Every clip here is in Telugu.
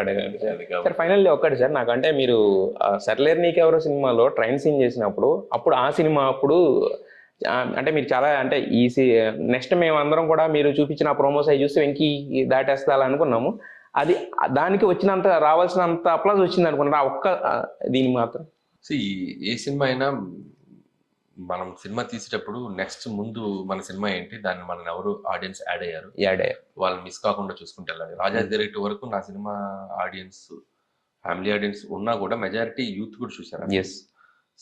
అడగాలి అది సార్. కాబట్టి ఫైనల్లీ ఒక్కటి సార్, నాకంటే మీరు సర్లేరు నీకెవరో సినిమాలో ట్రైన్ సీన్ చేసినప్పుడు, అప్పుడు ఆ సినిమా అప్పుడు అంటే మీరు చాలా అంటే నెక్స్ట్ మేమందరం కూడా మీరు చూపించిన ప్రోమోస్ అవి చూసి వెంకీ దాటేస్తా అనుకున్నాము. అది దానికి వచ్చినంత రావాల్సినంత అప్లాజ్ వచ్చింది అనుకున్నారు ఆ ఒక్క దీనికి మాత్రం. ఏ సినిమా అయినా మనం సినిమా తీసేటప్పుడు నెక్స్ట్ ముందు మన సినిమా ఏంటి, దాన్ని మనం ఎవరు ఆడియన్స్ యాడ్ అయ్యారు, వాళ్ళు మిస్ కాకుండా చూసుకుంటే వెళ్ళాలి. రాజా డైరెక్ట్ వరకు నా సినిమా ఆడియన్స్ ఫ్యామిలీ ఆడియన్స్ ఉన్నా కూడా మెజారిటీ యూత్ కూడా చూసారు.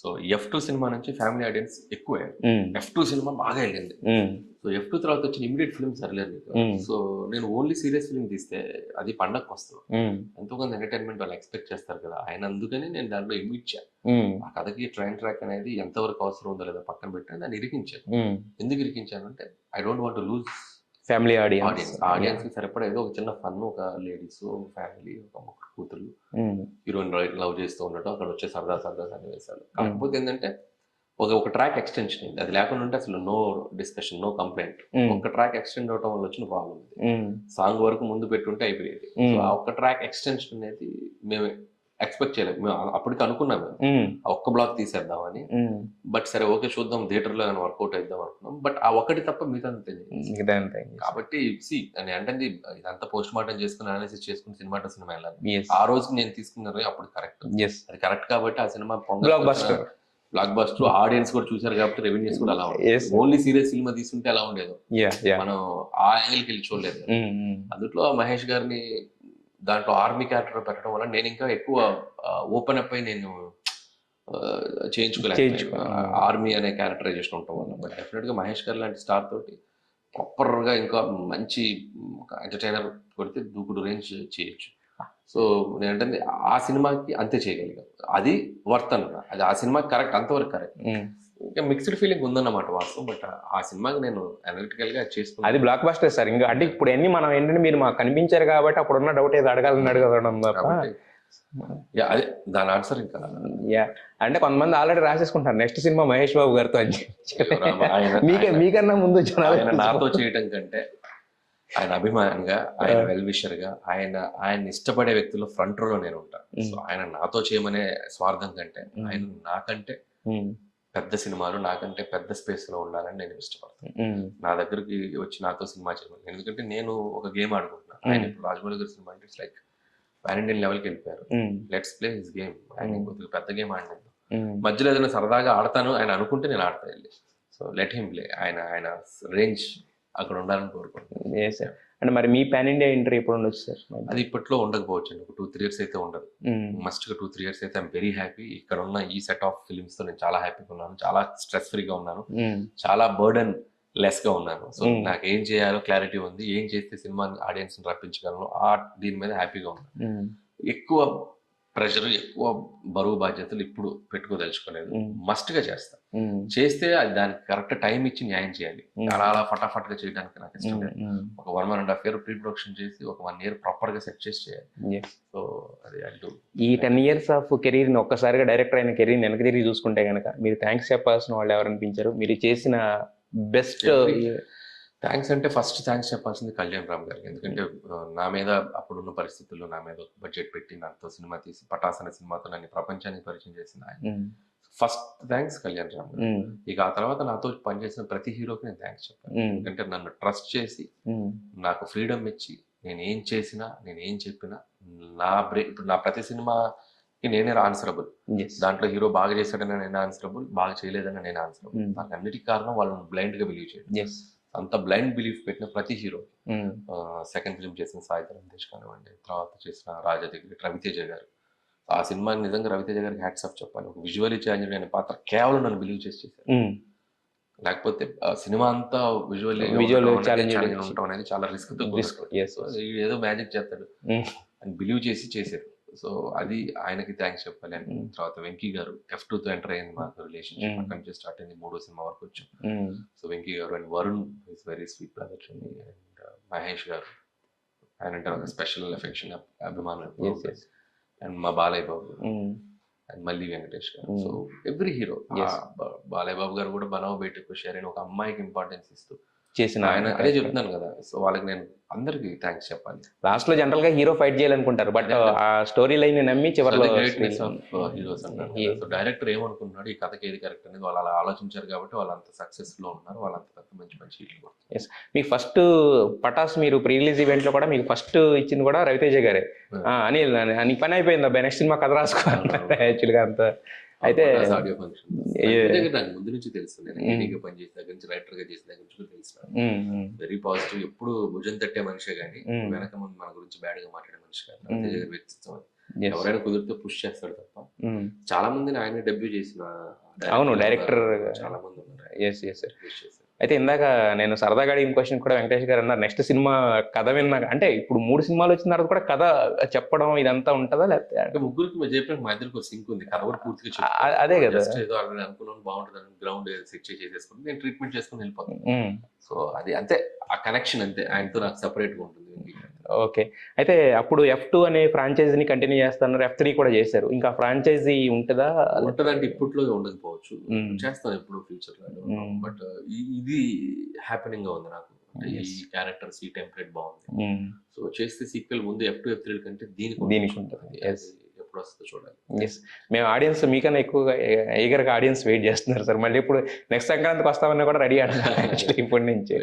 సో F2 సినిమా నుంచి ఫ్యామిలీ ఆడియన్స్ ఎక్కువే. F2 సినిమా బాగా వెళ్ళింది. సో F2 తర్వాత వచ్చిన ఇమీడియట్ ఫిల్మ్ సర్లేరు నీకు. సో నేను ఓన్లీ సీరియస్ ఫిల్మ్ తీస్తే అది పండగకు వస్తుంది, ఎంతో కొంత ఎంటర్టైన్మెంట్ వాళ్ళు ఎక్స్పెక్ట్ చేస్తారు కదా, ఆయన అందుకని నేను దాంట్లో ఇమిడ్చాను. ఆ కథకి ట్రైన్ ట్రాక్ అనేది ఎంతవరకు అవసరం ఉందో లేదో పక్కన పెట్టాను, దాన్ని ఇరికించాను. ఎందుకు ఇరికించాను అంటే I don't want to lose family audience కి సరిపడా ఏదో ఒక చిన్న ఫన్, ఒక లేడీస్, ఫ్యామిలీ, ఒక కూతురు హీరోయిన్ లవ్ చేస్తూ ఉండటం, అక్కడ వచ్చే సరదా సన్నివేశాలు. కాకపోతే ఏంటంటే ఒక ట్రాక్ ఎక్స్టెన్షన్ అయింది, అది లేకుండా ఉంటే అసలు నో డిస్కషన్, నో కంప్లైంట్. ఒక ట్రాక్ ఎక్స్టెండ్ అవడం వల్ల వచ్చిన ప్రాబ్లం ఇది. సాంగ్ వరకు ముందు పెట్టుంటే అయిపోయేది. సో ఆ ఒక్క ట్రాక్ ఎక్స్టెన్షన్ అనేది మేము ఎక్స్పెక్ట్ చేయలేదు. మేము అప్పటికి అనుకున్నాం ఆ ఒక్క బ్లాక్ తీసేద్దామని. బట్ సరే ఓకే చూద్దాం థియేటర్ లో వర్కౌట్ అయిద్దాం అనుకున్నాం. బట్ ఆ ఒక్కటి తప్ప మిగతా కాబట్టి అంటే ఇదంతా పోస్ట్ మార్టం చేసుకుని అనాలిసిస్ చేసుకుని సినిమా వెళ్ళాలి. ఆ రోజు నేను తీసుకున్న అప్పుడు కరెక్ట్, అది కరెక్ట్. కాబట్టి ఆ సినిమా బ్లాక్ బస్టర్ ఆడియన్స్ కూడా చూసారు కాబట్టి రెవెన్యూస్ కూడా అలా ఉంది. ఓన్లీ సీరియస్ సినిమా తీసుకుంటే ఎలా ఉండేదో మనం ఆ యాంగిల్కి వెళ్ళి చూడలేదు. అందులో మహేష్ గారిని దాంట్లో ఆర్మీ క్యారెక్టర్ పెట్టడం వల్ల నేను ఇంకా ఎక్కువ ఓపెన్ అప్ అయి నేను చేయించుకోలేదు ఆర్మీ అనే క్యారెక్టరైజేషన్ ఉండటం వల్ల. బట్ డెఫినెట్ గా మహేష్ గారు లాంటి స్టార్ తోటి ప్రాపర్ గా ఇంకా మంచి ఎంటర్టైనర్ కొడితే దూకుడు రేంజ్ చేయొచ్చు. సో నేనంటే ఆ సినిమాకి అంతే చేయగలిగాం, అది వర్త్ అన్న, అది ఆ సినిమాకి కరెక్ట్, అంతవరకు కరెక్ట్. ఇంకా మిక్స్డ్ ఫీలింగ్ ఉందన్నమాట వాస్తవం. బట్ ఆ సినిమాకి నేను అనలిటికల్ గా చేసుకున్నాను, అది బ్లాక్ బస్టర్ సార్. ఇంకా అంటే ఇప్పుడు అన్ని మనం ఏంటంటే మీరు మాకు కనిపించారు కాబట్టి అప్పుడున్న డౌట్ ఏదో అడగడం కాబట్టి అదే దాని ఆన్సర్. ఇంకా అంటే కొంతమంది already రాసేసుకుంటారు next cinema Mahesh Babu గారితో అని మీకన్నా ముందు ఆయన నాతో చేయటం కంటే ఆయన అభిమానంగా, ఆయన వెల్ విషర్ గా, ఆయన ఇష్టపడే వ్యక్తుల్లో ఫ్రంట్ రోలో నేను ఉంటాను. సో ఆయన నాతో చేయమనే స్వార్థం కంటే ఆయన నాకంటే పెద్ద సినిమాలు, నాకంటే పెద్ద స్పేస్ లో ఉండాలని నేను ఇష్టపడతాను. నా దగ్గరికి వచ్చి నాతో సినిమా చేయమని, ఎందుకంటే నేను ఒక గేమ్ ఆడుకుంటున్నాను. ఆయన ఇప్పుడు రాజమౌళి గారి సినిమా అంటే ఇట్స్ లైక్ పాన్ ఇండియన్ లెవెల్కి వెళ్ళిపోయారు. Let's play his game. ఆయన కొద్దిగా పెద్ద గేమ్ ఆడినాను, మధ్యలో ఏదైనా సరదాగా ఆడతాను ఆయన అనుకుంటే నేను ఆడతా వెళ్ళి. So let him play. ఆయన రేంజ్ అక్కడ ఉండాలని కోరుకుంటున్నాను. అంటే మరి మీ పాన్ ఇండియా ఎంట్రీ ఎప్పుడు ఉండొచ్చు సార్? అది ఇప్పట్లో ఉండకపోవచ్చు అండి, ఒక 2-3 years అయితే ఉండదు. మస్ట్ గా 2-3 years అయితే ఐఎమ్ వెరీ హ్యాపీ. ఇక్కడ ఉన్న ఈ సెట్ ఆఫ్ ఫిల్మ్స్ తో నేను చాలా హ్యాపీగా ఉన్నాను, చాలా స్ట్రెస్ ఫ్రీగా ఉన్నాను, చాలా బర్డన్ లెస్ గా ఉన్నాను. సో నాకు ఏం చేయాలో క్లారిటీ ఉంది, ఏం చేస్తే సినిమా ఆడియన్స్ రప్పించగలను, దీని మీద హ్యాపీగా ఉన్నాను. ఎక్కువ ప్రెషర్, ఎక్కువ బరువు బాధ్యతలు ఇప్పుడు పెట్టుకోదలుచుకోలేదు. మస్ట్ గా చేస్తా, చేస్తే అది దానికి కరెక్ట్ టైం ఇచ్చి న్యాయం చేయాలి. అలా ఫటాఫట్ గా చేయడానికి నాకు ఇష్టం లేదు. ఒక 1.5 year ప్రీ ప్రొడక్షన్ చేసి ఒక 1 year ప్రాపర్ గా సెట్ చేసి చేయాలి. సో అది ఈ 10 years ఆఫ్ కెరీర్ ని ఒక్కసారిగా డైరెక్టర్ అయిన కెరీర్ వెనక తిరిగి చూసుకుంటే కనుక మీరు థ్యాంక్స్ చెప్పాల్సిన వాళ్ళు ఎవరు అనిపించారు? మీరు చేసిన బెస్ట్ థ్యాంక్స్ అంటే ఫస్ట్ థ్యాంక్స్ చెప్పాల్సింది కళ్యాణ్ రామ్ గారికి. ఎందుకంటే నా మీద అప్పుడున్న పరిస్థితుల్లో నా మీద బడ్జెట్ పెట్టి నాతో సినిమా తీసి పటాస్ అనే సినిమాతో నన్ను ప్రపంచానికి పరిచయం చేసిన ఆయన. ఫస్ట్ థ్యాంక్స్ కళ్యాణ్ రామ్ గారు. ఇక ఆ తర్వాత నాతో పనిచేసిన ప్రతి హీరోకి నేను థ్యాంక్స్ చెప్పాను. ఎందుకంటే నన్ను ట్రస్ట్ చేసి నాకు ఫ్రీడమ్ ఇచ్చి నేను ఏం చేసినా, నేను ఏం చెప్పినా ఇప్పుడు నా ప్రతి సినిమాకి నేనే ఆన్సరబుల్. దాంట్లో హీరో బాగా చేశాడని నేను ఆన్సరబుల్, బాగా చేయలేదని నేను ఆన్సరబుల్. నాకు అన్నిటికీ కారణం వాళ్ళని బ్లైండ్ గా బిలీవ్ చేయడం. అంత బ్లైండ్ బిలీఫ్ పెట్టిన ప్రతి హీరో, సెకండ్ ఫిల్మ్ చేసిన సాయి ధరమ్ తేజ్ కానివ్వండి, తర్వాత చేసిన రాజా దగ్గర రవితేజ గారు, ఆ సినిమాని నిజంగా రవితేజ గారికి హ్యాట్స్ ఆఫ్ చెప్పాలి. ఒక విజువల్లీ ఛాలెంజ్ అయిన పాత్ర కేవలం నన్ను బిలీవ్ చేసి చేశారు. లేకపోతే సినిమా అంతా విజువల్లీ ఛాలెంజ్ ఉండటం అనేది చాలా రిస్క్ తో, ఏదో మ్యాజిక్ చేస్తాడు అని బిలీవ్ చేసి చేశారు. సో అది ఆయనకి థ్యాంక్స్ చెప్పాలి. అని తర్వాత వెంకీ గారు F2 తో ఎంటర్ అయింది మాకు రిలేషన్షిప్, అక్కడి నుంచి స్టార్ట్ అయింది, 3వ సినిమా వరకు వచ్చాం. సో వెంకీ గారు and Varun is very sweet brother to me. And Mahesh గారు, ఆయన అంటే ఒక స్పెషల్ ఎఫెక్షన్, అభిమానం. అండ్ మా బాలయ్య బాబు అండ్ మళ్ళీ వెంకటేష్ గారు. So every hero, Balayya Babu గారు కూడా బనావ్ బయటకు షేర్ అయిన ఒక అమ్మాయికి ఇంపార్టెన్స్ ఇస్తూ చేసిన ఆయన అదే చెప్తున్నాను కదా, సో వాళ్ళకి నేను అందరికి థ్యాంక్స్ చెప్పాలి. లాస్ట్ లో జనరల్ గా హీరో ఫైట్ చేయాలనుకుంటారు, బట్ ఆ స్టోరీ లైన్ ని నమ్మి చివరిలో గ్రేట్నెస్ ఆఫ్ హీరోస్ అంటారు కదా. సో డైరెక్టర్ ఏమనుకున్నాడు, ఈ కథకి ఏది కరెక్ట్ అనేది వాళ్ళు అలా ఆలోచించారు కాబట్టి వాళ్ళు అంత సక్సెస్ లో ఉన్నారు, వాళ్ళు అంత పెద్ద మంచి మంచి హిట్లు కొడుతున్నారు. Yes. మీ ఫస్ట్ పటాస్ మీరు ప్రీ రిలీజ్ ఈవెంట్ లో కూడా మీకు ఫస్ట్ ఇచ్చింది కూడా రవితేజ గారే. అనిల్ నీ పని అయిపోయింది అబ్బాయి, నెక్స్ట్ సినిమా కథ రాసుకోవాలి యాక్చువల్ గా అంత. అయితే ఆడియో ఫంక్షన్ నాకు ముందు నుంచి తెలుసు, నేను ఏడీగా పని చేసిన దగ్గర నుంచి, రైటర్ గా చేసిన దగ్గర నుంచి కూడా తెలుసు. వెరీ పాజిటివ్, ఎప్పుడు భుజం తట్టే మనిషే కానీ వెనక ముందు మన గురించి బ్యాడ్ గా మాట్లాడే మనిషి కాదు. రవితేజ గారి వ్యక్తిత్వం అది. ఎవరైనా కుదిరితే పుష్ చేస్తాడు తప్ప. చాలా మందిని ఆయన డెబ్యూ చేసిన అవును డైరెక్టర్ చాలా మంది ఉన్నారు. push చేశారు. అయితే ఇందాక నేను సరదాగా అడిగిన క్వశ్చన్ కూడా వెంకటేష్ గారు అన్నారు, నెక్స్ట్ సినిమా కథ విన్నాక అంటే ఇప్పుడు 3 సినిమాలు వచ్చిన తర్వాత కూడా కథ చెప్పడం ఇదంతా ఉంటుందా లేకపోతే? అంటే ముగ్గురికి చెప్పినట్టు మా ఇద్దరికి సింక్ ఉంది, కథ కూడా పూర్తిగా అదే కదా, ఏదో అనుకున్నాను బాగుంటుంది, గ్రౌండ్ సెట్ చేసేసుకుని నేను ట్రీట్మెంట్ చేసుకుని వెళ్ళిపోతాను. సో అది అంతే, ఆ కనెక్షన్ అంతే, ఆయనతో నాకు సెపరేట్ గా ఉంటుంది. ఓకే. అయితే అప్పుడు F2 అనే ఫ్రాంచైజీని కంటిన్యూ చేస్తున్నారు, F3 కూడా చేశారు, ఇంకా ఫ్రాంచైజీ ఉంటుందా? ఉంటదంటే ఇప్పట్లో ఉండకపోవచ్చు, చేస్తాను ఎప్పుడు ఫ్యూచర్ లో. బట్ ఇది హ్యాపెనింగ్ గా ఉంది నాకు, ఈ క్యారెక్టర్స్ ఈ టెంప్లెట్ బాగుంది. సో చేస్తే సీక్వెల్ ముందు F2 F3 కంటే దీనికి ఉంటుంది. ఎప్పుడు వస్తుందో చూడాలి. ఎస్, మేము ఆడియన్స్ మీకన్నా ఎక్కువగా ఈగర్గా ఆడియన్స్ వెయిట్ చేస్తున్నారు సార్. మళ్ళీ ఇప్పుడు నెక్స్ట్ సంక్రాంతికి వస్తామన్నా కూడా రెడీ అంటారు ఇప్పటి నుంచి.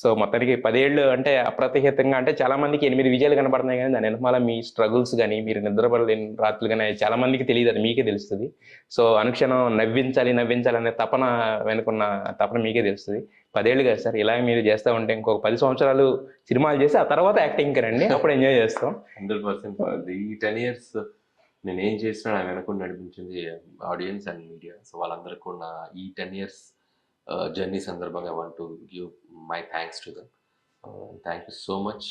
సో మొత్తానికి 10 ఏళ్ళు అంటే అప్రతిహితంగా, అంటే చాలా మందికి 8 విజయాలు కనబడుతున్నాయి కానీ దాని వెనకాల మీ స్ట్రగుల్స్ కానీ, మీరు నిద్రపడలేని రాత్రులు కానీ చాలా మందికి తెలియదు, అది మీకే తెలుస్తుంది. సో అనుక్షణం నవ్వించాలి అనే తపన వెనుకున్న తపన మీకే తెలుస్తుంది. 10 ఏళ్ళు కదా సార్, ఇలా మీరు చేస్తూ ఉంటే ఇంకొక 10 సంవత్సరాలు సినిమాలు చేసి ఆ తర్వాత యాక్టింగ్ రండి, అప్పుడు ఎంజాయ్ చేస్తాం. 100%. ఈ 10 years నేను ఏం చేసినా నా వెనక నడిపించింది ఆడియన్స్ అండ్ మీడియా. సో వాళ్ళందరికీ ఉన్న ఈ 10 years జర్నీ సందర్భంగా I want to give my thanks to them. Thank you so much.